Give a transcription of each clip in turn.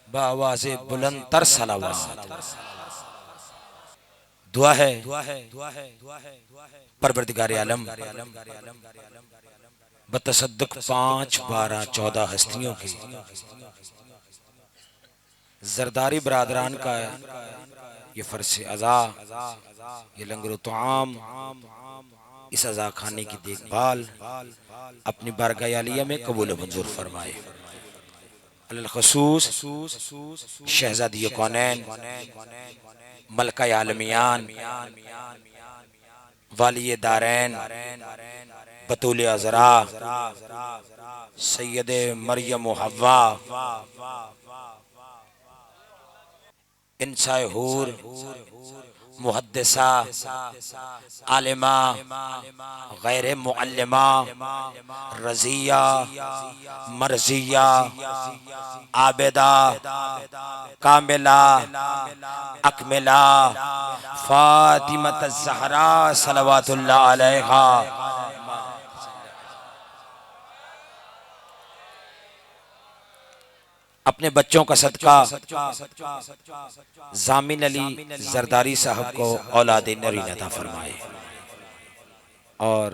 बावाज़े बुलंद तर सलावत। दुआ है परवरदिगार आलम बतसद्दुक 5, 12, 14 हस्तियों की जरदारी बरादरान का ये फर्श अज़ा, ये लंगर तआम, इस अज़ा खाने की देखभाल अपनी बारगाह आलिया में कबूल मंजूर फरमाए। अलल खसूस शहज़ादी कौनैन मलका आलमियान वाली दारैन बतूल अज़रा सैयद मरियम हव्वा इंसाए हूर मुहद्दिसा आलिमा गैर मुअल्लिमा रज़िया मर्जिया आबिदा कामिला अकमिला फातिमत ज़हरा सलवातुल्लाह अलैहा अपने बच्चों का सदका जामिन अली जरदारी साहब को औलाद नरी अता फरमाए। और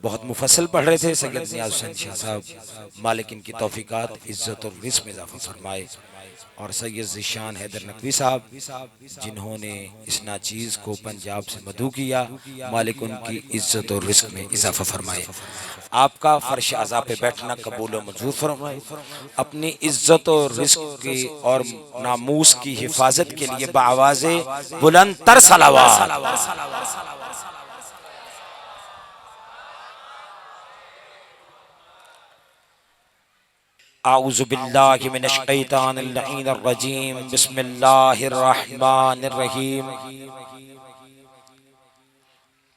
बहुत मुफस्सल पढ़ रहे थे सैयद नियाज़ हुसैन शाह साहब, मालिक इनकी तौफीकात इज़्ज़त और रिज़्क़ में इज़ाफ़ा फरमाए। और सैयद ज़ीशान हैदर नकवी साहब जिन्होंने इस नाचीज़ को पंजाब से मदऊ किया, मालिक उनकी इज़्ज़त और रिज़्क़ में इज़ाफ़ा फरमाए। आपका फ़र्श अज़ा पे बैठना कबूल व मंजूर फरमाए। अपनी इज़्ज़त और रिज़्क़ की और नामूस की हिफाजत के लिए बाआवाज़े बुलंद तर सलावत। आऊज़ु बिल्लाहि मिनश शैतानिर लईनिर रजीम बिस्मिल्लाहिर रहमानिर रहीम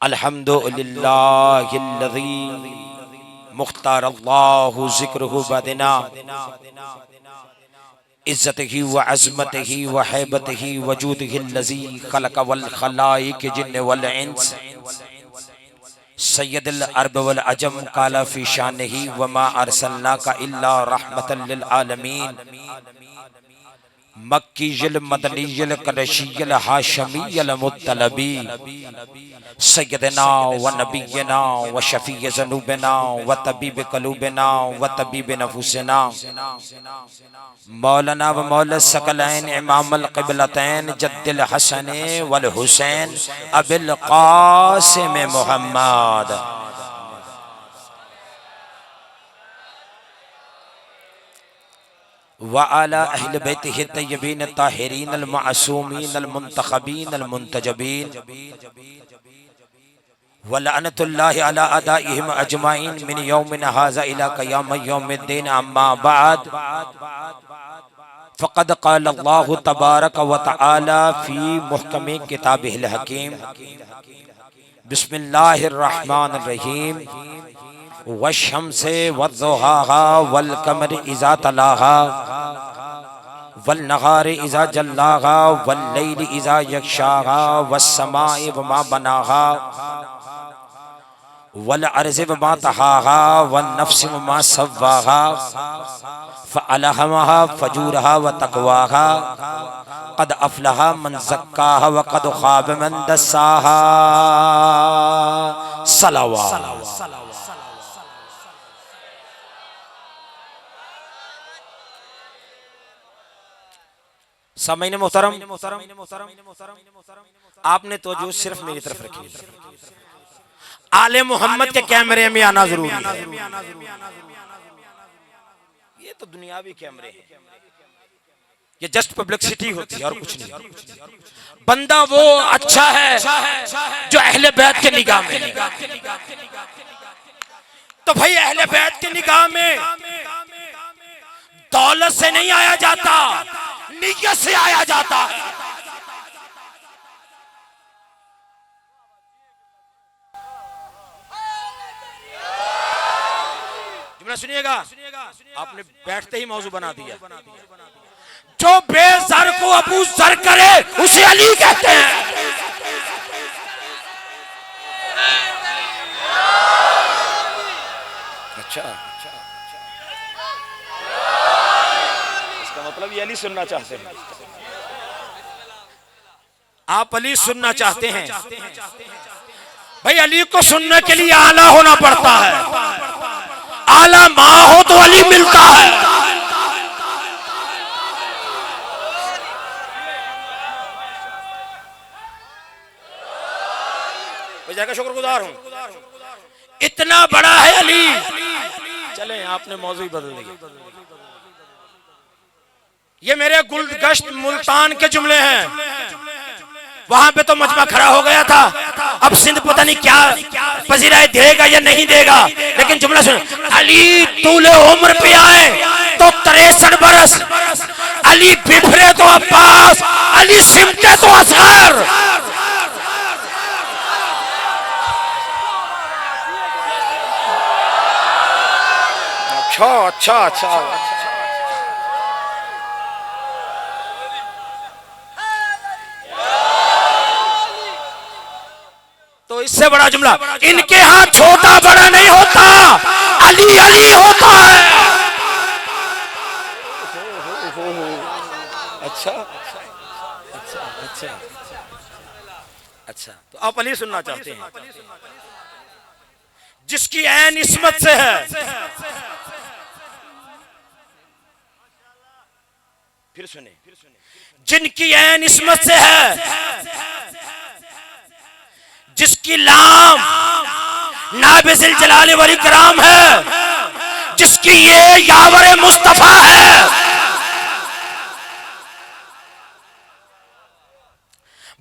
अल्हम्दुलिल्लाहिल्लज़ी मुख्तारल्लाहु ज़िक्रुहु बदिना इज़्ज़तिही व अज़मतिही व हैबतिही वजूदिहिल्लज़ी खलक़ वल खलाइक़ जिन्न वल इंस सय्यदुल अरब वल अजम काला फी शानिही व मा अरसलनाका इल्ला रहमतल लिल आलमीन मक्कीयुल मदनीयुल क़ुरैशियुल हाशिमीयुल मुत्तलबी सय्यदना व नबिय्यना व शफ़ीअ ज़ुनूबिना व तबीब क़ुलूबिना व तबीब नफूसिना मौलाना व मौला सकलैन इमामुल क़िबलतैन जद्दुल हसन वल हुसैन अबिल क़ासिम मुहम्मद व अला अहल बैतिहि तय्यबीन ताहिरीन अल मासूमीन अल मुंतखबीन अल मुंतजबीन व लअनतुल्लाहि अला अदाइहिम अजमाइन मिन यौमिन हाज़ा इला क़याम यौमिद्दीन अम्मा बाद फ़क़द क़ाल अल्लाहु तबारक व तआला फ़ी मुहकमी किताबिहिल हकीम बिस्मिल्लाहिर रहमानिर रहीम वश्शम्से वद्दुहाहा वल क़मरि इज़ा तलाहा वल नहारि इज़ा जल्लाहा वल लैलि इज़ा यग़शाहा वस्समाइ वमा बनाहा वल अर्ज़ि वमा तहाहा वन नफ्सि वमा सव्वाहा फ़अलहमहा फजूरहा व तक़वाहा क़द अफ़लहा मन ज़क्काहा व क़द ख़ाब मन दस्साहा। सलावत। सामईन मोहतरम, आपने तो जो सिर्फ मेरी तरफ रखी है। आले मोहम्मद के कैमरे में आना जरूरी है। ये तो दुनियावी कैमरे हैं, ये जस्ट पब्लिसिटी होती है और कुछ नहीं। बंदा वो अच्छा है जो अहले बैत के निगाह में है। तो भाई अहले बैत के निगाह में दौलत से नहीं आया जाता, नियत से आया जाता है। जुमला सुनिएगा, आपने बैठते ही मौजू बना दिया। जो बेज़र को अबू ज़र करे उसे अली कहते हैं। अच्छा, इसका मतलब अब ये अली सुनना चाहते हैं, आप अली सुनना चाहते हैं। भाई अली को सुनने के लिए आला होना पड़ता है, आला माँ हो तो अली मिलता है। का शुक्रगुजार हूं, इतना बड़ा है अली। चले आपने मौजू बदल दिया। ये मेरे गुलगश्त मुल्तान के जुमले हैं, वहां पे तो मजमा खड़ा हो गया था। अब सिंध पता नहीं क्या पजीराए देगा या नहीं देगा, लेकिन जुमला सुन। अली तूले उम्र पे आए तो 63 बरस, अली बिफरे तो अब्बास, अली सिमटे तो असगर। अच्छा अच्छा अच्छा, तो इससे बड़ा जुमला, इनके यहाँ छोटा बड़ा नहीं होता, अली अली होता है। अच्छा अच्छा अच्छा अच्छा, तो आप अली सुनना चाहते हैं, जिसकी ऐन इस्मत से है। फिर सुने, जिनकी ऐन इस्मत से है, जिसकी लाम नाबिज़िल जलाल वल इकराम है, जिसकी ये यावर मुस्तफा है।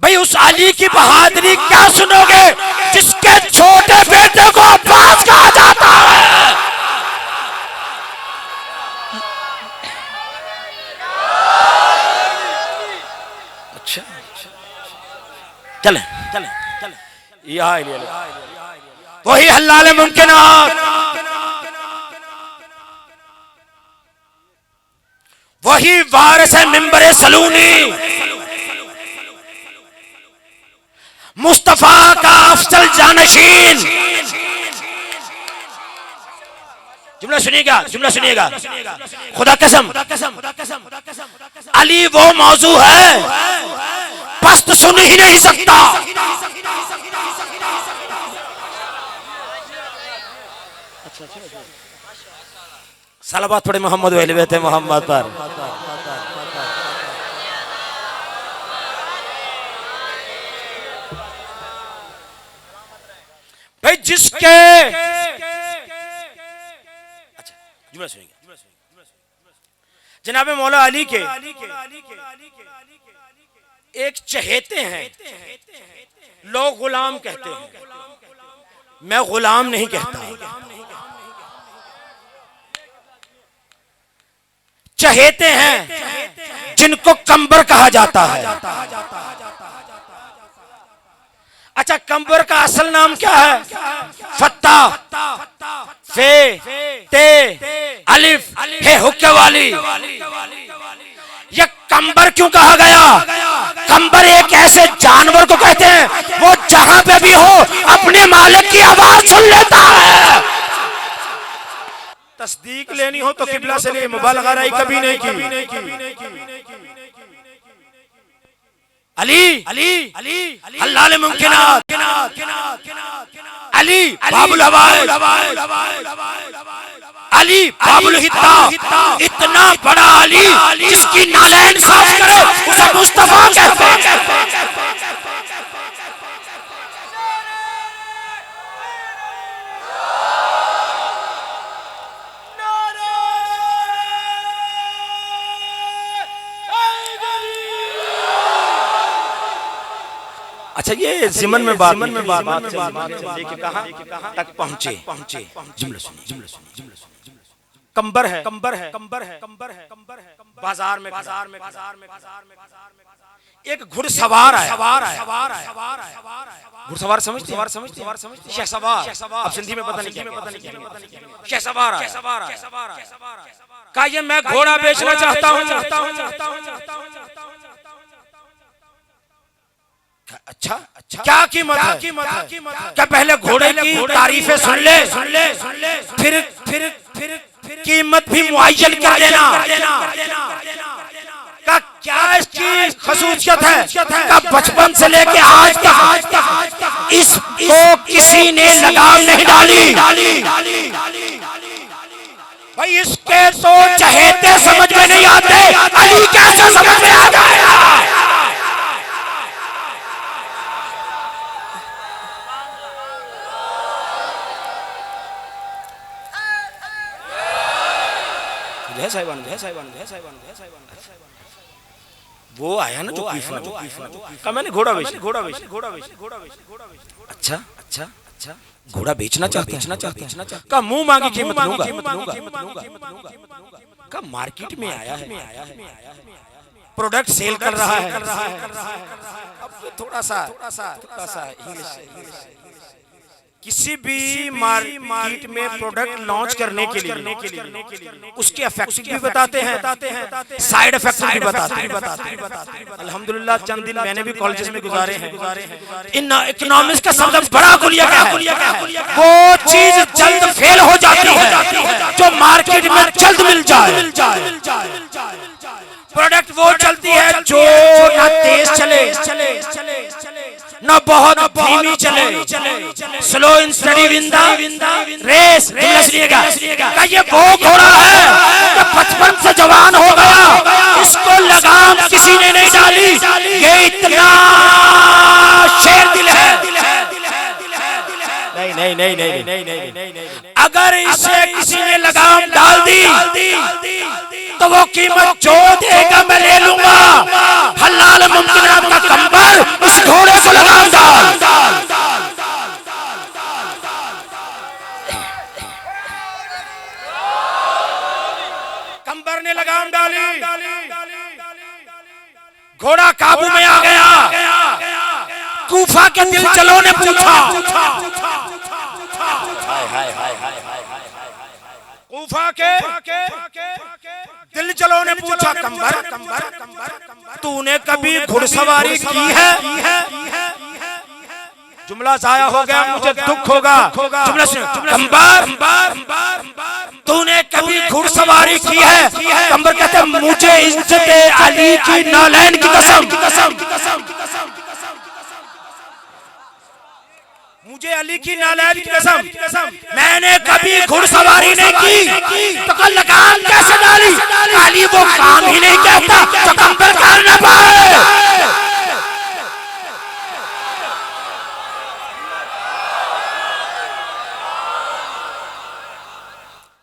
भाई उस अली की बहादुरी क्या सुनोगे, जिसके छोटे बेटे को अब्बास कहा जाता है। अच्छा चले चले चले, वही हल्लाल मुमकिनात, वही वारिस मिंबर सलूनी, मुस्तफा का अफजल जानशीन। जुमला सुनिएगा, जुमला सुनिएगा, खुदा कसम अली वो मौजू है पस्त सुन ही नहीं सकता। सलावत पढ़े मोहम्मद वाले बैठे मोहम्मद पर। भाई जिसके, अच्छा जुमला सुनिएगा, जनाब मौला अली के एक चहेते हैं, लोग गुलाम कहते हैं, मैं गुलाम नहीं कहता। चहेते हैं जिनको कंबर कहा जाता है। अच्छा कंबर का असल नाम क्या है? फत्ता, फे, ते, अलिफ, हे हुक्के वाली। ये कंबर क्यों कहा गया? कंबर एक ऐसे जानवर को कहते हैं वो जहां पे भी हो अपने मालिक की आवाज सुन लेता है। तस्दीक लेनी हो तो किबला से ले, मुबालगा कभी नहीं की। अली अली अली हल्लाल मुमकिनात, अली बाबुल हवाइज, अली बाबुल हित्ता। इतना बड़ा अली जिसकी नालैन साफ करे उसे मुस्तफा कहते हैं। अच्छा ये ज़िमन में बात लेके कहां तक पहुंचे? जुमला सुनिए, जुमला सुनिए, जुमला सुनिए। कंबर है, कंबर है, कंबर है, कंबर है, कंबर है, बाजार में एक घुड़सवार है, घुड़सवार समझते, शहसवार, अब सिंधी में पता नहीं, शहसवार का ये मैं घोड़ा बेचना चाहता हूं। अच्छा अच्छा क्या कीमत है? क्या पहले घोड़े की तारीफें सुन ले, फिर कीमत भी मुआयन कर देना। का क्या इसकी खसूसियत है का बचपन से लेके आज तक इसको किसी ने लगाम नहीं डाली। भाई इसके तो चहेते समझ में नहीं आते, अली कैसे समझ में आ जाएगा? वो आया ना जो का मैंने घोड़ा बेच। अच्छा अच्छा अच्छा घोड़ा बेचना चाहते हैं का मुंह मांगी कीमत लूंगा का मार्केट में आया है, प्रोडक्ट सेल कर रहा है। अब थोड़ा सा किसी भी मार्केट में प्रोडक्ट लॉन्च करने के लिए उसके इफेक्ट भी बताते हैं, साइड इफेक्ट भी बताते हैं। अल्हम्दुलिल्लाह चंद दिन मैंने भी कॉलेजेस में गुजारे हैं। इन इकोनॉमिक्स का सबसे बड़ा गुलिया क्या है? वो चीज जल्द फेल हो जाती है जो मार्केट में जल्द मिल जाए। प्रोडक्ट वो चलती है जो ना तेज चले ना बहुत धीमी चले, slow and steady win the race. का ये वो घोड़ा है जो बचपन से जवान हो गया, इसको लगाम किसी ने नहीं डाली। ये इतना शेर दिल है। नहीं, अगर इसे किसी ने लगाम डाल दी तो वो कीमत जो देगा मैं ले लूंगा। हलाल मुमकिनात का कंबर उस घोड़े को लगाम डाल। कंबर ने लगाम डाली, घोड़ा काबू में आ गया। कूफा के दिल चलो ने पूछा, कूफा के दिल चलो ने पूछा, कंबर तूने कभी घुड़सवारी की है? जुमला जाया हो गया, मुझे दुख होगा। कंबर तूने कभी घुड़सवारी की है? कंबर कहते मुझे इज्जत अली की नालैन की कसम, मुझे अली की नालैन की कसम, मैंने कभी घुड़सवारी नहीं की तो कल लगाम कैसे डाली? अली वो काम ही नहीं कहता तो कंबर कर न पाए।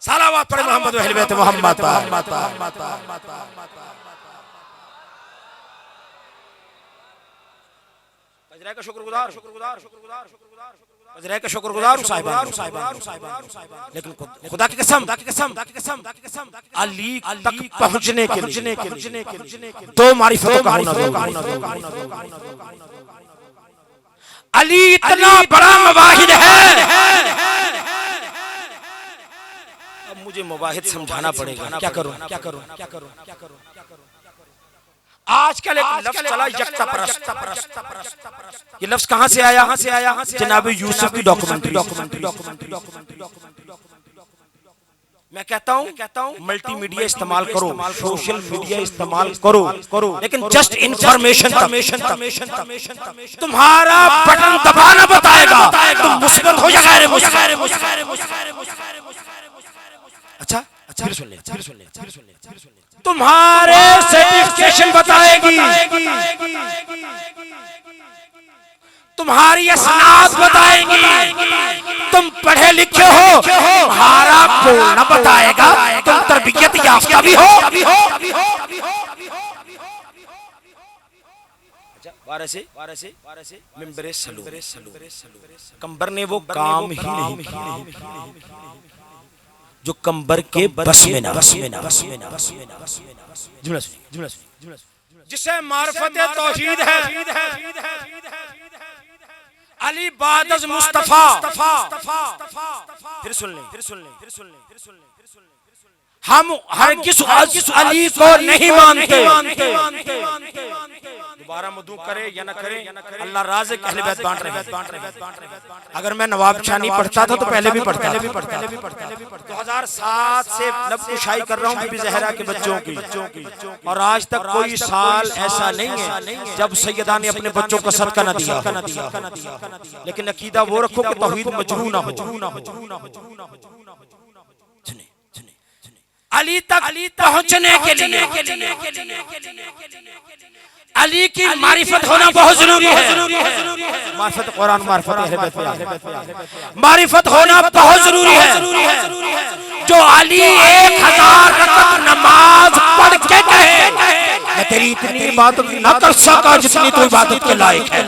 सलावत पढ़े मोहम्मद व अहले बैत मोहम्मद। अजरा का शुक्रगुजार साहिबान, लेकिन खुदा की कसम अली तक पहुंचने के लिए दो मारिफतों का होना। अली इतना बड़ा मुवाहिद है। अब मुझे मुवाहिद समझाना पड़ेगा, क्या करूं? आजकल एक लफ्ज चला यक्ता परस्त। ये लफ्ज कहां से आया? जनाब यूसुफ की डॉक्यूमेंट्री। मैं कहता हूं मल्टीमीडिया इस्तेमाल करो, सोशल मीडिया इस्तेमाल करो, लेकिन जस्ट इंफॉर्मेशन। तुम्हारा बटन दबाना बताएगा तुम मुस्बत हो या गैर मुस्बत। अच्छा फिर सुन ले। तुम्हारे सर्टिफिकेशन बताएगी, तुम्हारी असनाद बताएगी, तुम पढ़े लिखे हो, तुम्हारा बोलना बताएगा, तुम तरबियत याफ्ता भी हो। मिंबरे सलूक कंबर ने वो काम ही नहीं किया जो कंबर के बस में ना। जिसे मार्फत तौहीद है, अली बादज मुस्तफा। फिर सुन ले, हम हरगिज़ अली को नहीं मानते। दोबारा मधु करे या न करे, अल्लाह राज़िक़ अहले बैत बांट रहे। अगर मैं नवाब शाह नहीं पढ़ता था तो पहले भी पढ़ता। 2007 से लब कुशाई कर रहा हूँ बीबी ज़हरा के बच्चों की, और आज तक कोई साल ऐसा नहीं है जब सैयदा ने अपने बच्चों को सदका न दिया। लेकिन अकीदा वो रखो कि तौहीद मजरूह ना हो। अली तक पहुंचने के लिए अली की मारिफत होना बहुत जरूरी है। मारिफत कुरान, मारिफत होना बहुत जरूरी है। जो अली 1000 रकात नमाज पढ़ के कहे मैं तेरी इतनी इबादत न कर सका जितनी तू इबादत के लायक है।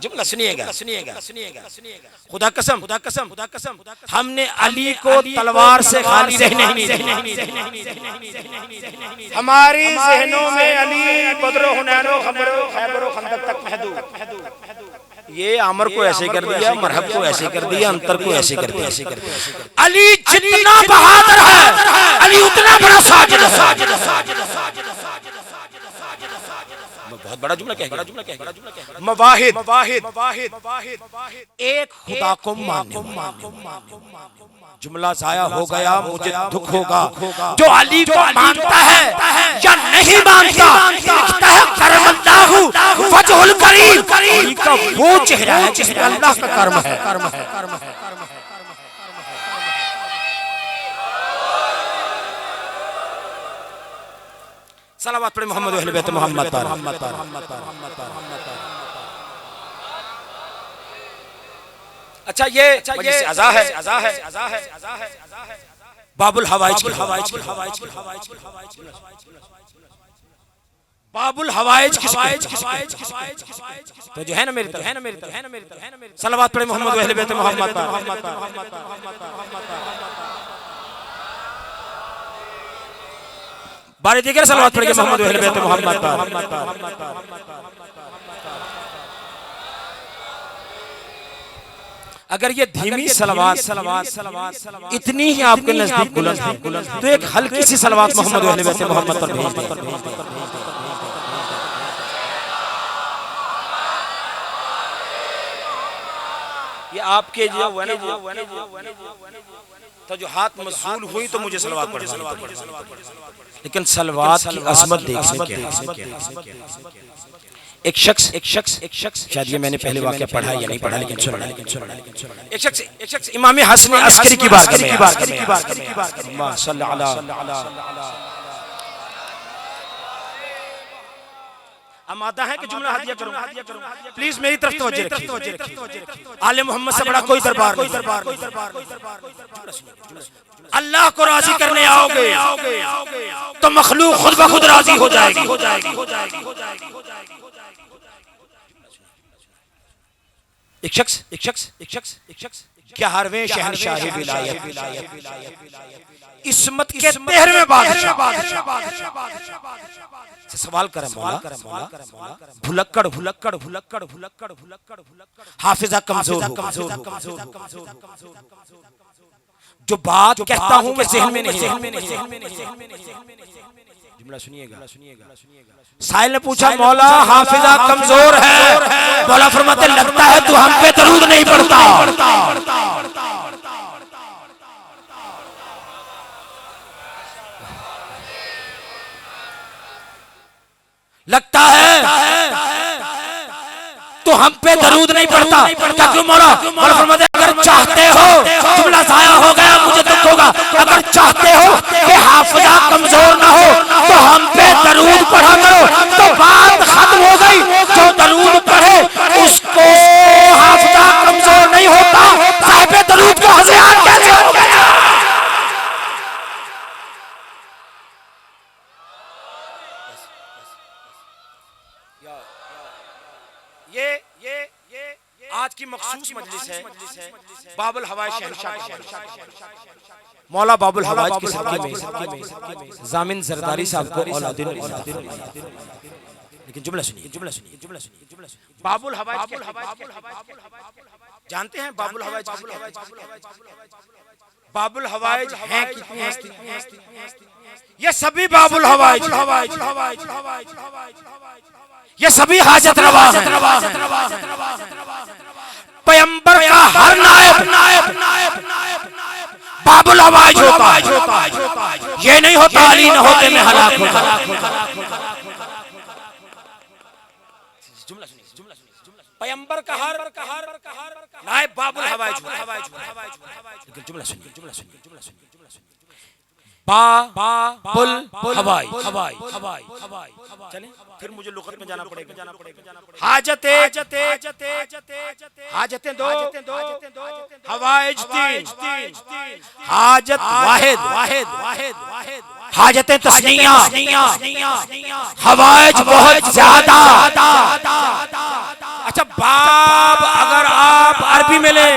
जुमला सुनिएगा, खुदा कसम हमने अली को तलवार से खाली रहने नहीं दिया। हमारी ज़हनों में अली बदरो हुनैनो खबरो खैबरो खंदक तक महदूद। ये आमर को ऐसे कर दिया, मरहब को ऐसे कर दिया, अंतर को ऐसे कर दिया। अली जितना बहादुर है, अली उतना बड़ा साजिद है। बहुत बड़ा जुमला कह मवाहिद एक खुदा को मानने। जुमला जाया हो गया, मुझे दुख होगा। जो अली को मानता है या नहीं मानता, लिखता है करमल्लाहु वजहुल करीम, अली का वो चेहरा है जिसमें अल्लाह का कर्म है। सलावत पढ़े मोहम्मद अहले बैत मोहम्मद पर। अच्छा ये अज़ा है बाबुल हवाइज तो जो है ना मेरी तरफ सलावत पढ़े मोहम्मद अहले बैत मोहम्मद पर। बारी दिगर सलावत पढ़ के मोहम्मद अहले बैत मोहम्मद पर। अगर ये धीमी सलावत इतनी ही आपके नजदीक बुलंद है तो एक हल्की सी सलावत मोहम्मद अहले बैत मोहम्मद पर भेज दें। ये आपके जो है ना तो जो हाथ मसूल हुई तो मुझे सलवात पढ़नी, लेकिन सलवात की अजमत देखने क्या। एक शख्स शायद ये मैंने पहले वाक़या पढ़ा या नहीं पढ़ा, लेकिन सुना। एक शख्स इमाम हसन अस्करी की बात आमादा है कि जुमला हदिया करूं। प्लीज मेरी तरफ तवज्जो रखिए। आले मोहम्मद से बड़ा कोई दरबार नहीं। अल्लाह को राजी करने आओगे तो मखलूक खुद ब खुद राजी हो जाएगी। एक शख्स 11वें शहनशाह विलायत इस्मत के 13वें बादशाह से सवाल करे मौला भुलक्कड़ हाफिजा कमजोर जो बात कहता हूं मैं ज़हन में नहीं। जुमला सुनिएगा। साहिल ने पूछा मौला हाफिजा कमजोर है, मौला फरमाते लगता है तू हम पे दरूद नहीं पढ़ता। लगता है तो हम पे दरूद नहीं पड़ता। क्या क्यों मौला फरमाते अगर चाहते हो, जुमला ज़ाया हो गया मुझे दुख होगा, अगर चाहते हो कि हाफिजा कमजोर ना हो तो हम पे दरूद पढ़ा करो। तो बात खत्म हो गई। जो दरूद पढ़े उसको हाफिजा कमजोर नहीं होता। साहिब दरूद को हज़ियात कैसे हो गया? ये आज की मखसूस मजलिस है बाबुल हवाइज शहनशाह मौला बाबुल हवाइज के सदक़े में ज़ामिन ज़रदारी साहब को औलाद लेकिन जुमला सुनिए। बाबुल हवाइज जानते हैं? बाबुल हवाइज बाबुल हवाइज हैं कितनी हस्ती, ये सभी बाबुल हवाइज, ये सभी हाजत रवा हैं। पैगंबर का हर नायब बाबुल हवाइज होता है, ये नहीं होता अली न होते मैं हलाक होता। पैगंबर का हर नायब बाबुल हवाइज होता है। जुमला सुनिए, बाबुल हवाइज। चलें फिर मुझे लुगत में जाना पड़ेगा। हाजतें दो, हवाइज तीन, हाजत वाहिद, हाजतें तस्नीया, हवाइज बहुत ज्यादा। अच्छा बाब अगर आप अरबी में ले,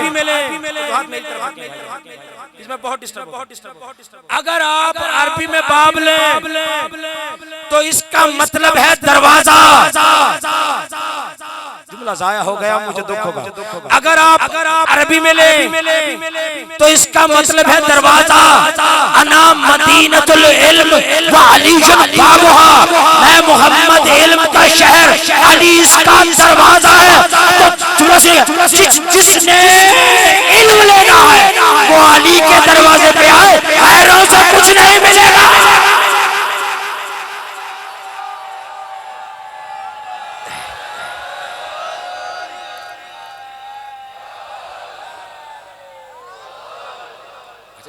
इसमें बहुत डिस्टर्ब, अगर आप अरबी में बाब ले तो इसका मतलब है दरवाजा। जुमला जाया हो गया, मुझे दुख होगा। अगर आप अरबी में ले तो इसका मतलब है दरवाजा। अना मदीनतुल इल्म व अलीयुन बाबुहा, मैं मोहम्मद इल्म का शहर, अली इसका दरवाजा है। तो जिसने इल्म लेना है वो अली के दरवाजे पे आए, गैरों से कुछ नहीं मिलेगा।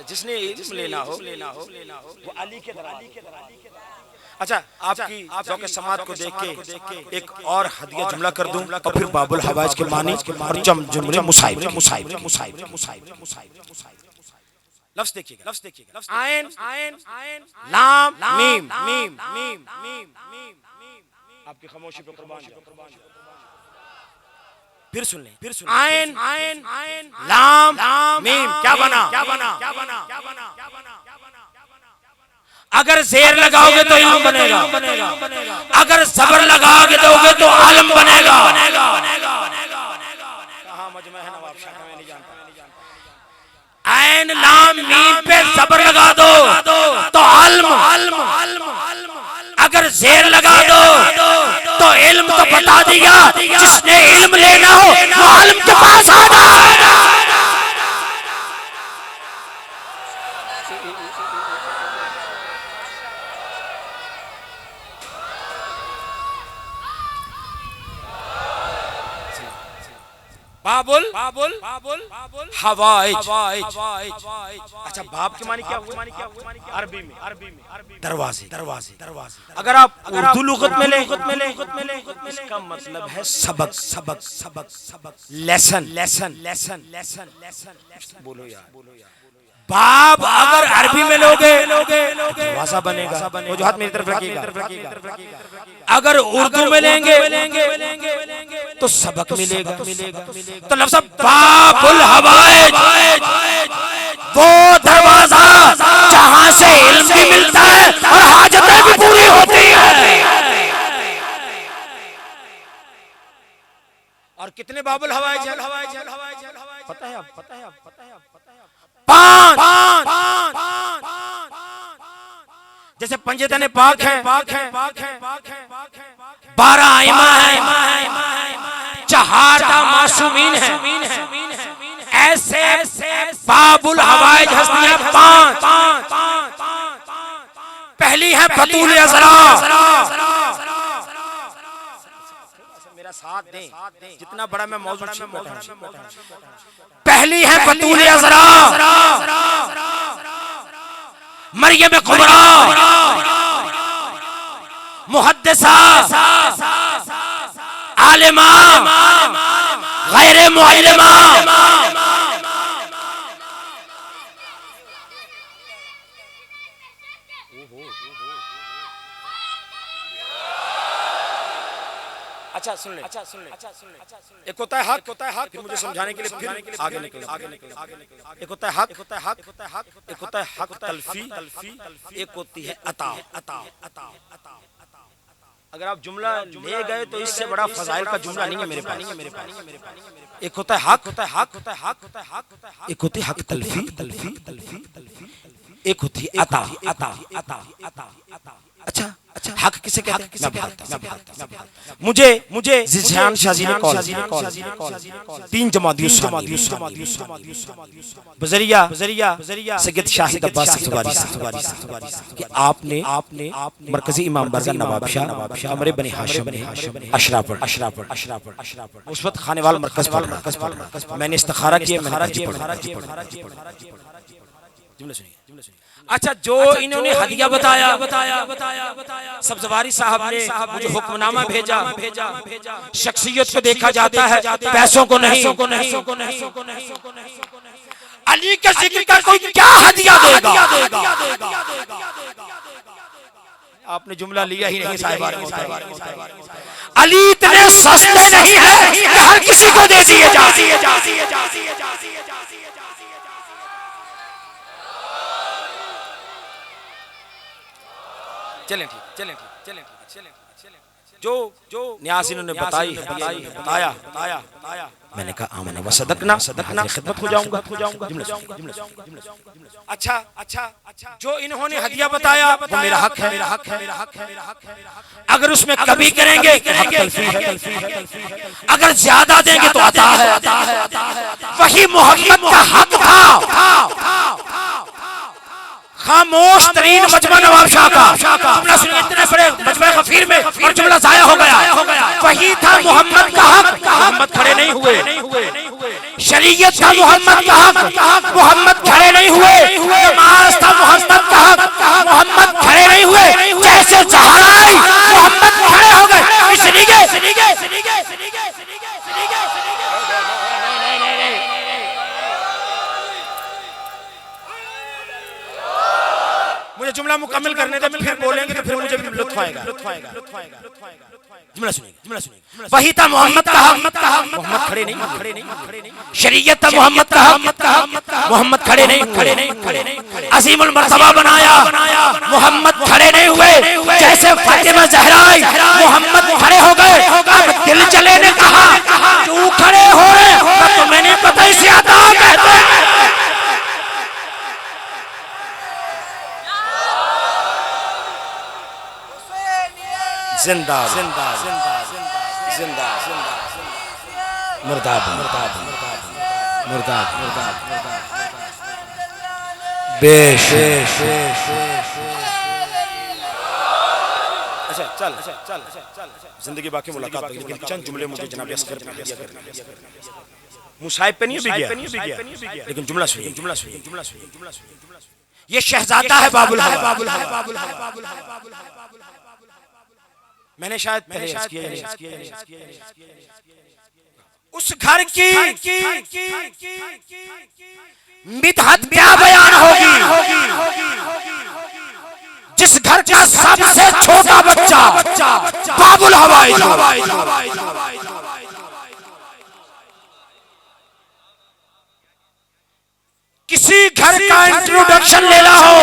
जिसने इल्म लेना हो वो अली के दरवाजे। अच्छा आपकी ज़ौक़ समात को देख के एक और हदिया जुमला कर दूं और फिर बाबुल हवाइज के मानी और जुमले मुसाइब। लफ्ज़ देखिएगा, आइन लाम मीम। आपकी खामोशी पे कुर्बान जाऊं। फिर सुन लें, आइन लाम मीम क्या बना? अगर जेर लगाओगे तो इल्म बनेगा, अगर सबर लगाओगे दोगे तो आलम बनेगा। आइन लाम मीम पे सबर लगा दो तो आलम, अगर जेर लगा दो तो इल्म। तो बता दिया जिसने इल्म लेना हो वो आलम के पास आना। बाबुल हवाइज। अच्छा बाब के मानी क्या हुआ? अरबी में दरवाजे। अगर आप उर्दू लुगत में ले इसका मतलब है सबक, लेसन। बोलो यार। बाब अगर अरबी में लोगे दरवाजा बनेगा। वो जो हाथ मेरी तरफ रखिएगा। अगर उर्दू में लेंगे तो सबक मिलेगा। तो लफ्ज़ बाबुल हवाइज वो दरवाजा जहां से इल्म भी मिलता है और हाजतें भी पूरी होती है। और कितने बाबुल हवाइज हैं? पता है आप? पांच। जैसे पंजेतने पाक है, 12 आइमा है, 4 मासूमीन है। ऐसे बाबुल हवाइज हस्तियां 5। पहली है बतूल अज़रा। मेरा साथ दें, जितना बड़ा मैं मौजूद हूं। पहली है बतूल अज़रा, मरियम कुबरा, मुहद्दिसा, आलिमा, गैर मुअल्लिमा। अच्छा सुन ले। एक होता है हक, फिर मुझे समझाने के लिए फिर आगे निकल। एक होता है हक, एक होता है हक तलफी, एक होती है अता। अगर आप जुमला ले गए तो इससे बड़ा फजाइल का जुमला नहीं है मेरे पास। एक होता है हक, होता है हक, होता है हक, होता है हक, होता है हक, एक होती है हक तलफी, तलफी, तलफी, तलफी, एक होती है अता, अता, अता, अता, अता। अच्छा अच्छा, हक किसे कहते हैं? मुझे जिशान शाजी ने कॉल, 3 जमादियों बजरिया सैयद शाहिद अब्बास सवारी कि आपने मरकजी इमाम बारगाह नवाब शाह अमरे बनी हाशिम अशराफ उस वक्त खानेवाल मरकज पढ़, मैंने इस्तिखारा किया, जुमला सुनिए। अच्छा, जो इन्होंने हदिया बताया सब्जवारी साहब ने मुझे हुक्मनामा भेजा, शख्सियत को देखा जाता है, पैसों को नहीं। अली के जिक्र का कोई क्या हदिया देगा? आपने जुमला लिया ही नहीं साहिब। अली इतने सस्ते नहीं है कि हर किसी को दे दिए जा। चलें ठीक। जो न्यास इन्होंने बताया, मैंने कहा आमना व सदकना, खिदमत हो जाऊंगा। अच्छा, जो इन्होंने हदिया बताया वो मेरा हक है। अगर उसमें कभी करेंगे अगर ज्यादा देंगे तो आता है। वही मोहम्मद का हक था। खामोश तरीन मजमा नवाब शाह का जुमला सुनिए, इतने बड़े मजमा गफीर में और जुमला जाया हो गया। वही था मोहम्मद का हक, मोहम्मद खड़े नहीं हुए। शरीयत था मोहम्मद का हक, मोहम्मद खड़े नहीं हुए। नमाज था मोहम्मद का हक, मोहम्मद खड़े नहीं हुए। जैसे ज़हरा आई मोहम्मद खड़े हो गए। इसलिए मुझे जुमला मुकम्मल करने दे, फिर बोलेंगे तो फिर मुझे भी लुत्फ आएगा। जुमला सुनिए। वही था मोहम्मद का हक, मोहम्मद खड़े नहीं। शरीयत था मोहम्मद का हक, मोहम्मद खड़े नहीं। अजीमुल मर्तबा बनाया, मोहम्मद खड़े नहीं हुए। जैसे फातिमा ज़हरा आई मोहम्मद खड़े हो गए। अब दिल जले ने कहा तू खड़े हो तो मैंने पता ही से आता कहते हैं। जिंदा मुर्दाबाद बेश। अच्छा चल, जिंदगी बाकी मुलाकात होगी, लेकिन चंद जुमले मुझे जनाब असगर पे हदिया करने हैं। मुसाहिब पे नहीं भी गया, लेकिन जुमला सुनिए। ये शहजादा है बाबुल हवा। मैंने शायद उस घर की मिदहत क्या बयान होगी जिस घर का सबसे छोटा बच्चा बाबुल हवाई। किसी घर का इंट्रोडक्शन लेना हो,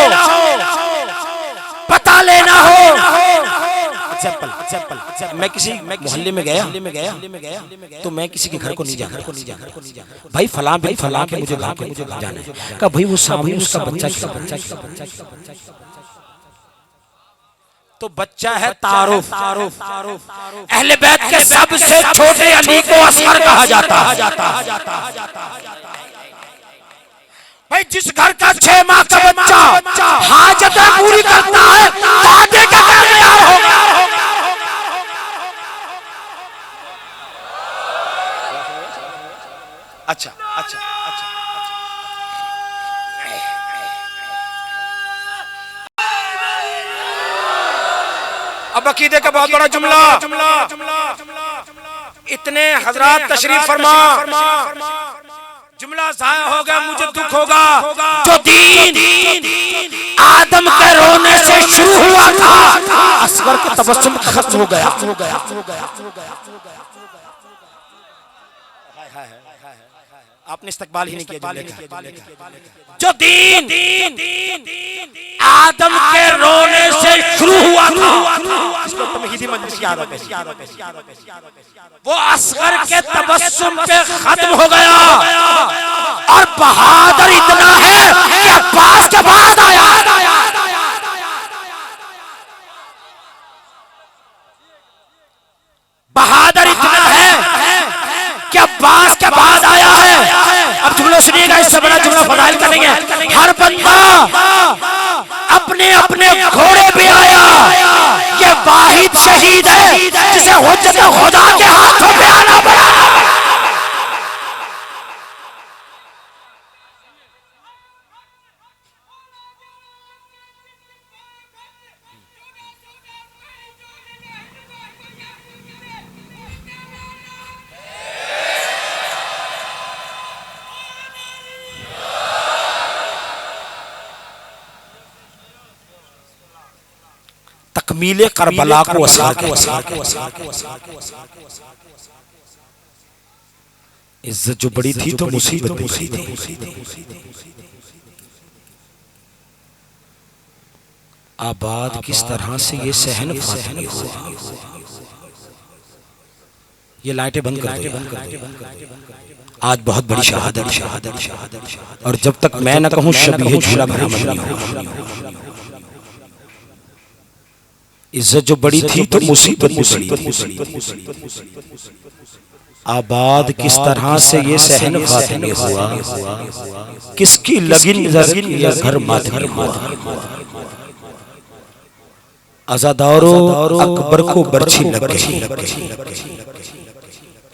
पता लेना हो। एग्जाम्पल, मैं किसी मोहल्ले में गया तो मैं किसी के घर को नहीं जाकर भाई फलां के मुझे जाना है। कहा भाई वो सामने उसका बच्चा तो बच्चा है तारुफ। अहले बैत के सबसे छोटे अली को असगर कहा जाता। भाई जिस घर का 6 माह का बच्चा हाजतें पूरी करता है, दादे का घर तैयार होगा। अच्छा, अब अकीदे का बहुत बड़ा जुमला। इतने हजरात तशरीफ फरमा, जुमला जाया होगा, मुझे दुख होगा। जो दीन आदम के रोने से शुरू हुआ था, असगर के तबस्सुम खत्म हो गया। आपने इस्तकबाल ही नहीं किया जुमले का। जो दीन आदम के रोने से शुरू हुआ था, इसको तमहीदी मजलिस वो असगर के तबस्सुम पे खत्म हो गया और बहादुर इतना है कि अब्बास के बाद आया। बहादुर इतना है कि अब्बास के बाद आया है। अब जुमला सुनिएगा, इससे बड़ा जुमला फजाइल करेंगे। हर बंदा अपने अपने घोड़े पे आया, ये वाहिद शहीद है जिसे हुज्जत खुदा के हाथों पे आना पड़ा। तकमीले करबला को इज्जत जो बड़ी थी तो मुसीबत भी बड़ी थी। आबाद किस तरह से ये सहन फातिमी हुआ। ये लाइटें बंद कर दो। आज बहुत बड़ी शहादत और जब तक मैं न कहूं शबीह झूला बरामद नहीं होगा। इज्जत जो बड़ी थी तो मुसीबत भी बड़ी थी। आबाद किस तरह से ये सहन फातिमी हुआ। किसकी लगिन या घर माथे हुआ। अज़ादारो अकबर को बर्छी लग गई।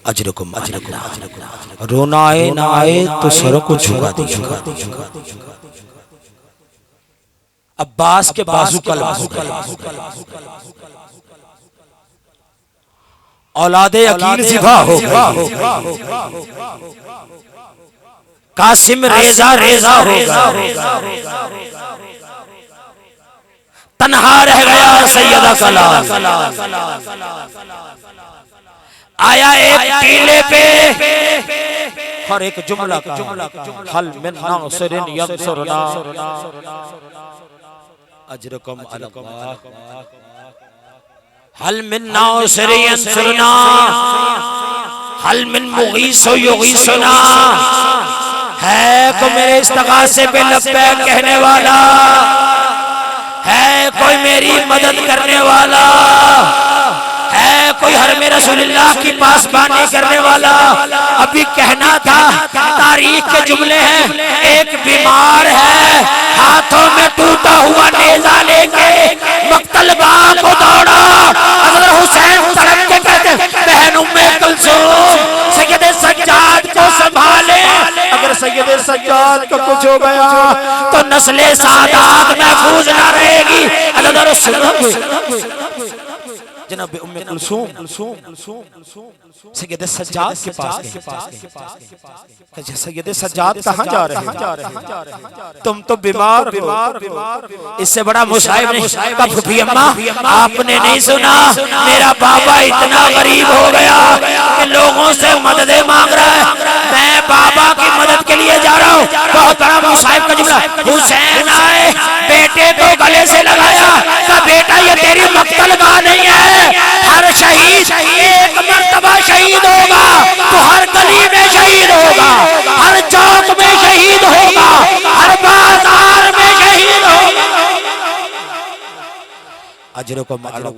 अजरकुम रोना आए ना आए तो सरों को झुका दिया। अब्बास के बाजू औलादे अकील ज़िबा हो गई। कासिम रेजा होगा। तन्हा रह गया सैयदा कला। आया एक टीले पे हर एक जुमला का हल मिन नासिरिन यंसुरना अजरकुम अल्लाह हल मिन नासिरिन यंसुरना हल मिन मुगीसो युगीसुना। है कोई मेरे इस्तगासे पे लब्बैक कहने वाला, है कोई मेरी मदद करने वाला, है कोई हर में रसूलुल्लाह की पासबानी करने वाला। अभी कहना था तारीख के जुमले हैं। एक बीमार है, हाथों में टूटा हुआ नेज़ा लेके मक्तलगाह को दौड़ा। हज़रत हुसैन तड़प के कहते बहन उम्मे कुलसूम सैयद सज्जाद को संभाले। अगर सैयद सज्जाद को कुछ हो गया तो नस्ले सादात महफूज ना रहेगी। अगर सुनो जनाब उम्मे कुलसूम सैयद सज्जाद के पास गए। सैयद सज्जाद कहाँ जा रहे हैं? तुम तो बीमार हो। इससे बड़ा मुसाइब नहीं। कब फूफी अम्मा आपने नहीं सुना मेरा बाबा इतना गरीब हो गया कि लोगों से मदद मांग रहा है। मैं बाबा की मदद के लिए जा रहा हूँ। बहुत बड़ा मुसाइब का जुमला। हुसैन आए, बेटे को गले से लगाया, कहा बेटा ये तेरी मक्तलगाह नहीं है। हर शहीद एक मर्तबा शहीद होगा तो हर गली में शहीद होगा, हर चौक में शहीद होगा, हर बाजार में शहीद होगा। अजरकुम अल्लाह।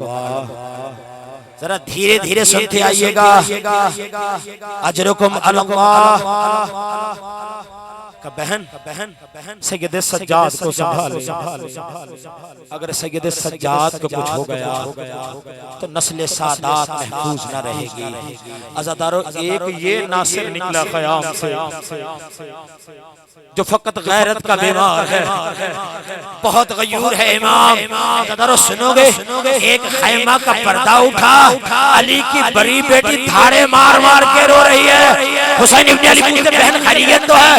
जरा धीरे धीरे सुनते आइएगा। अजरकुम अल्लाह का बहन सैयद सज्जाद को संभाले। अगर सैयद सज्जाद को कुछ हो गया तो नस्ल सादात महफूज न रहेगी। अज़ादारो एक ये नासिर निकला क़याम से जो फकत गैरत का बीमार है, बहुत गयूर है इमाम। अज़ादारो सुनोगे, एक खैमा का पर्दा उठा, अली की बड़ी बेटी धाड़े मार मार के रो रही है। हुसैन इब्न अली पूछते बहन खैरियत तो है?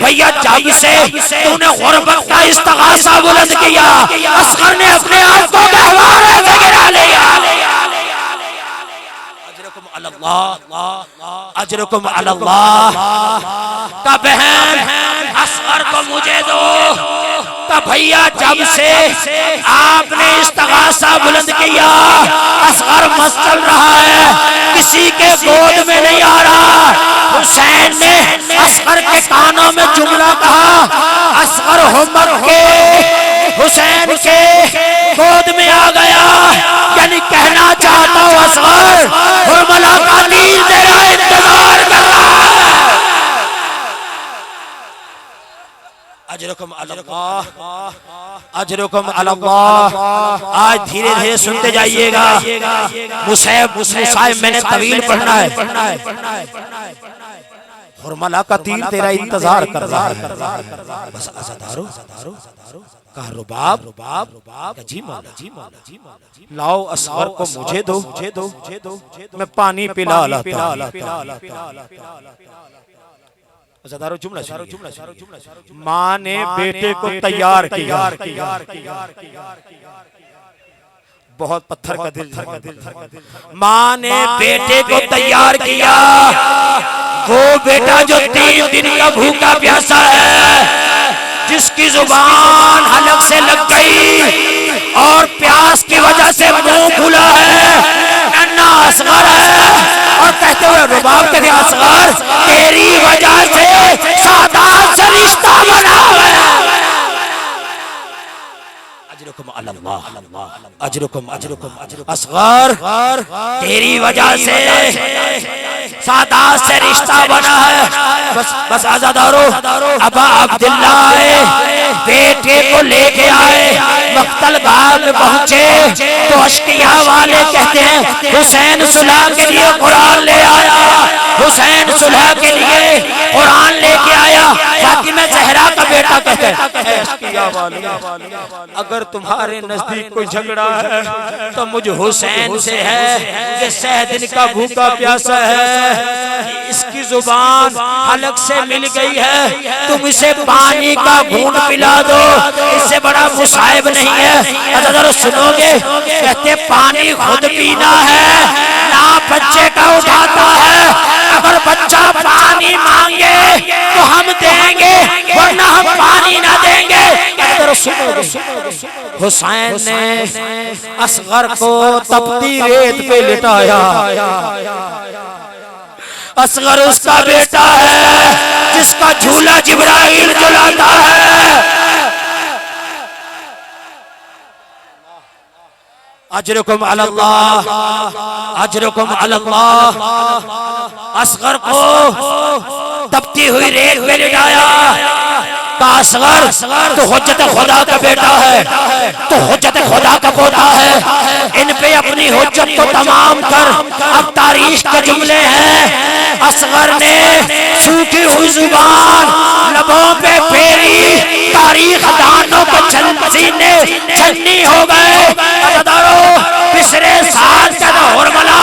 भैया जब से तूने गुरबत का इस्तिगासा बुलंद किया, असगर ने अपने आप को गहवारे से गिरा लिया। अजरकुम अल्लाह, अजरकुम अल्लाह। का बहन असगर को मुझे दो। का भैया जब से आपने इस्तिगासा प्यासा बुलंद किया, असगर मस्त चल रहा है, किसी के गोद में नहीं आ रहा। हुसैन ने असगर के कानों में जुमला कहा, असगर उमर के हुसैन के गोद में आ गया, यानी कहना चाहता हूं असगर हुरमला का तीर तेरा इंतजार कर रहा है। अजरकुम अल्लाह, अजरकुम अल्लाह। आज धीरे धीरे सुनते जाइएगा। मुसैब मैंने तवील पढ़ना है। हुरमला का तीर तेरा इंतजार कर रहा है। बस अज़ादारो कहा रुबाब जी मौला लाओ असगर को मुझे दो, मैं पानी पिला लाता। जुमला माँ ने बेटे को तैयार किया, बहुत पत्थर का दिल था। माँ ने बेटे को तैयार किया, वो बेटा जो 3 दिन का भूखा प्यासा है, जिसकी जुबान हलक से लग गई और प्यास की वजह से मुंह खुला है, अन्ना असगर है। और कहते हुए रुबाब कहते असगर तेरी वजह से सादात से रिश्ता बना है। अजरुकुम असगर तेरी वजह से सादात से रिश्ता बना है। बस आजादारो अबा अब्दुल्ला बेटे को लेके आए, मक्तल गाह में पहुंचे तो अश्किया वाले कहते हैं हुसैन सुलह के लिए कुरान ले आया, हुसैन सुलह के लिए कुरान लेके आया। फातिमा ज़हरा का बेटा कहते हैं अश्किया वाले अगर तुम्हारे नजदीक कोई झगड़ा है तो मुझे हुसैन से है, ये 6 दिन का भूखा प्यासा है, इसकी जुबान हलक से मिल गई है, तुम इसे पानी का घूंट पिला दो, इससे बड़ा मुसाहिब नहीं है। अगर सुनोगे कहते पानी खुद पीना है ना बच्चे का उठाता है, अगर बच्चा पानी मांगे तो हम देंगे वरना हम पानी ना देंगे। हुसैन ने असगर को तपती रेत पे लिटाया, असगर उसका बेटा है जिसका झूला जिब्राइल झुलाता है। अजरुकुम अल्लाह, अजरुकुम अल्लाह। असगर को तपती हुई रेत पे लिटाया, असगर तो हुज्जत खुदा का बेटा है, तो हुज्जत खुदा का पोता है, इन पे अपनी हुज्जत को तमाम कर। अब तारीख के जुमले हैं, असगर ने सूखी हुई जुबान लबों पे फेरी, तारीख दानों को सीने छन्नी हो गए। पिछले साल का हुरमला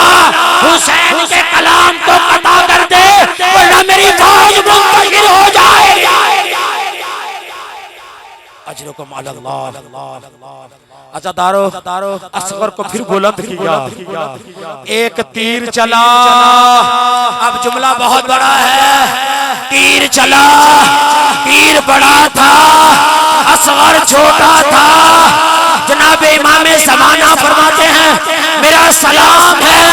हुसैन के कलाम को कता कर दे वरना मेरी फौज मुंतशिर हो जाएगी। अजरुकुम अल्लाह। अज़ादारो असगर को फिर बुलंद किया, एक तीर चला। अब जुमला बहुत बड़ा है, तीर चला, तीर बड़ा था, असगर छोटा था। जनाब इमाम ज़माना फरमाते हैं मेरा सलाम है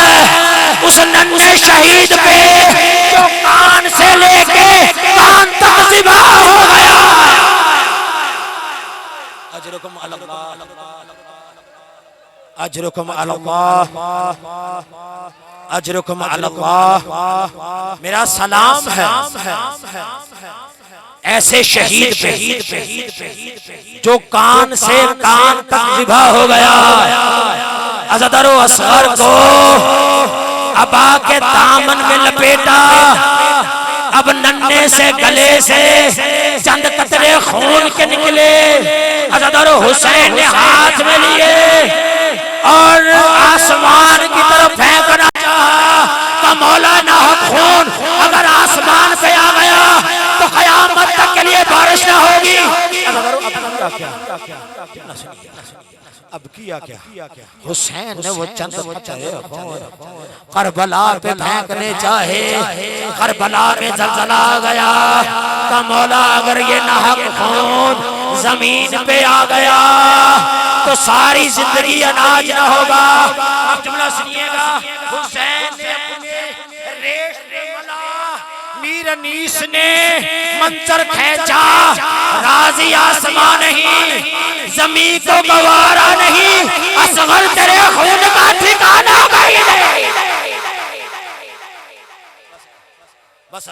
उस नन्हे शहीद पे जो कान से लेके कान तक ज़िबा हो गया। अजरुकुम अल्लाह, अजरुकुम अल्लाह, अजरुकुम अल्लाह। मेरा सलाम है ऐसे शहीद पे जो कान से कान तक ज़िबा हो गया। अज़ादारो असगर को अबा के दामन में लपेटा, अब नन्हे से गले से चंद कतरे खून के निकले। अज़ादारो हुसैन ने हाथ में लिए और आसमान की तरफ फेंकना चाहा तो मौला ना खून अगर आसमान पे आ गया तो क़यामत तक के लिए बारिश ना होगी। अब किया क्या हुसैन ने वो चंद करबला पे फेंकने चाहे, करबला में ज़लज़ला आ गया तो मौला अगर ये नाहक खून जमीन पे आ गया तो सारी जिंदगी अनाज न होगा। अब जुमला सुनिएगा। हुसैन ने अपने रेश पे मला, मीर अनीस ने मंजर खींचा, राजी आसमां नहीं, जमीन को गवारा नहीं, असगर तेरे खून का ठिकाना कहीं नहीं। बस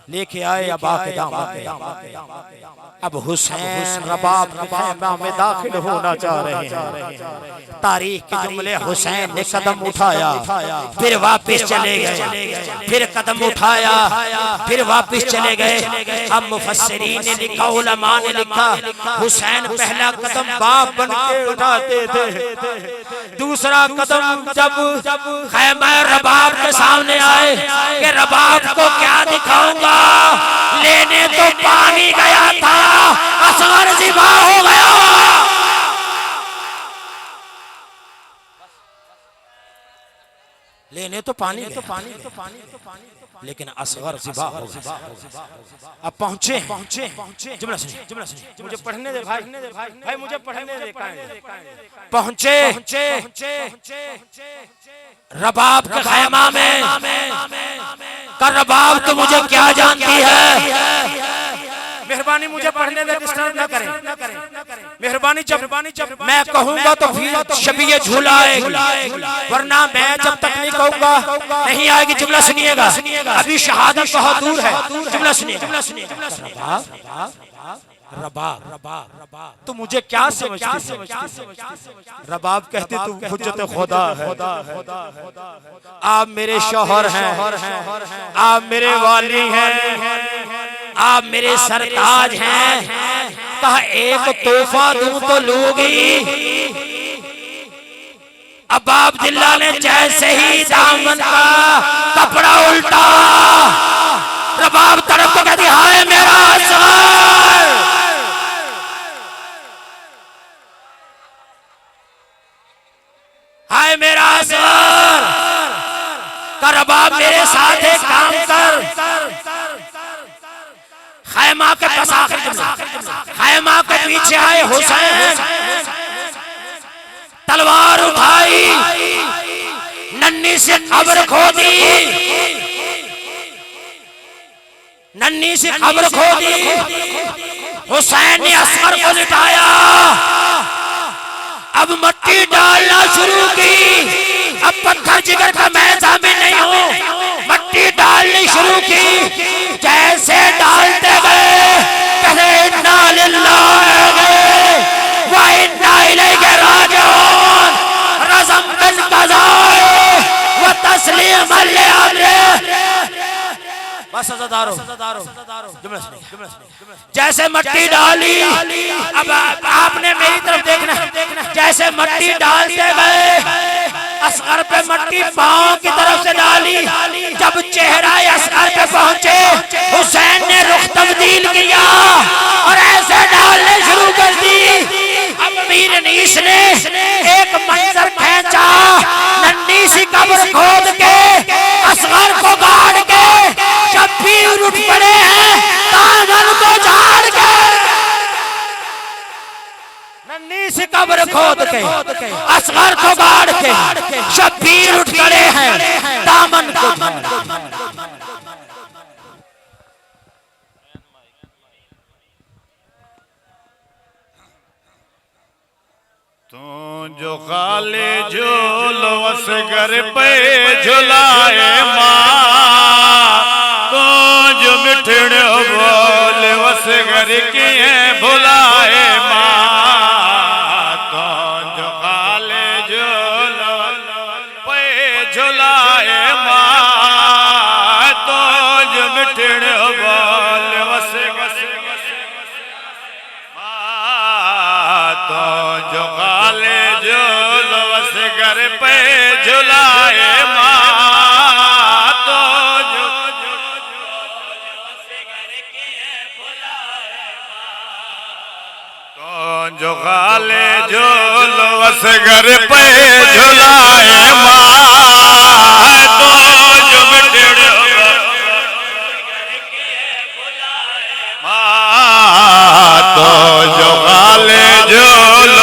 लेके आए अबा के दामन। अब हुसैन रबाब में दाखिल होना चाह रहे हैं। तारीख के जुमले हुसैन ने कदम उठाया, फिर वापस चले गए, फिर कदम उठाया, फिर वापस चले गए। अब मुफस्सिरीन ने लिखा, उलमा ने लिखा, हुसैन पहला कदम बाप बन के उठाते थे, दूसरा कदम जब खैमा रबाब के सामने आए कि रबाब को क्या दिखाऊंगा, लेने तो पानी गया था, असगर ज़िबा हो गया। लेने तो पानी लेकिन असगर ज़िबा हो गया। अब पहुंचे जुमला सुनिए, मुझे पढ़ने दे भाई मुझे पढ़ने दे। पहुंचे रबाब के खैमा में। कर रबाब तो मुझे क्या जानती है, मेहरबानी मुझे पढ़ने दे, डिस्टर्ब न करें मेहरबानी। जब मैं कहूंगा तो फिर शबीए झूला आएगी, वरना मैं जब तक नहीं कहूंगा नहीं आएगी। जुमला सुनिएगा, अभी शहादत बहुत दूर है। जुमला सुनिएगा। रबाब तो मुझे क्या समझती है? रबाब कहते तू हुज्जत खुदा है, आप मेरे शौहर हैं, आप मेरे वाली हैं, आप मेरे सरताज हैं। कहा एक तोहफा दूं तो लोगी। अब अब्दुल्ला ने जैसे ही दामन का कपड़ा उल्टा, रबाब तरफ को कहती हाय मेरा असगर, हाय मेरा असगर। का रबाब मेरे साथ एक काम कर, खैमा के पास खैमा के पीछे आए हुसैन, तलवार उठाई, नन्ही से कब्र खोदी, नन्ही से कब्र खोदी। हुसैन ने असगर को लिटाया, अब मट्टी डालना शुरू की। अब पत्थर जिगर का मैं जामिन नहीं हूं, मट्टी डालनी शुरू की। जैसे डालते गए कहते इन्ना लिल्लाहि व इन्ना इलैहि राजिऊन, रज़म बिल क़ज़ाए व तस्लीम अल अम्र। बस सज़दारो जुमला सुनिए। जैसे मट्टी डाली, अब आपने मेरी तरफ देखना, जैसे मट्टी डालते गए असगर पे मट्टी पांव की तरफ से डाली। जब चेहरा असगर पे पहुंचे, हुसैन ने रुख तब्दील किया और ऐसे डालने शुरू कर दी। अब मीर अनीस ने एक मंजर खींचा, नन्ही सी कब्र खोद के असगर को गाड़ के शब्बीर उठ पड़े हैं दामन को झाड़ के। नन्ही सी कब्र खोद के असगर को गाड़ के शब्बीर उठ पड़े हैं दामन को झाड़ के। तू जो खाले झूल असगर पे झुलाए माँ, तू जो मिठड़ बोल असगर किए भुलाए माँ। तू जो खाले झूल पे झुलाए माँ, तू जो मिठड़ बोल असगर तो जो खाले झूल असगर पे झुलाए माँ, तो जो जो खाले झूल असगर पे झुलाए माँ, तो जो मिठड़ माँ, तो जो खाले झूल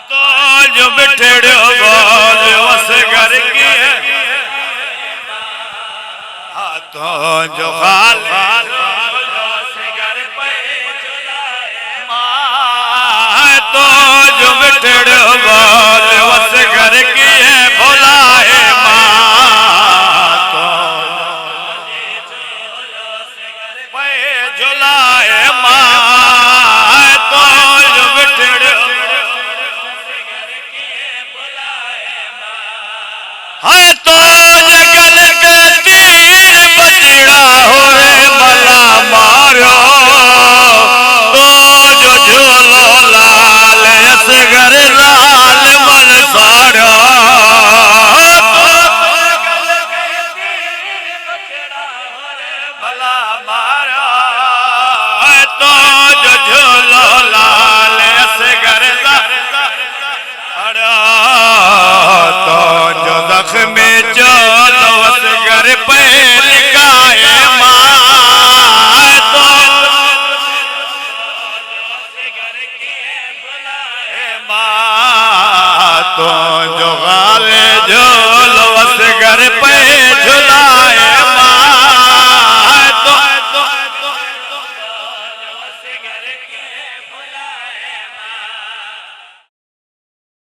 तो जो बिठड़ो बोल उस घर की तो जो खाले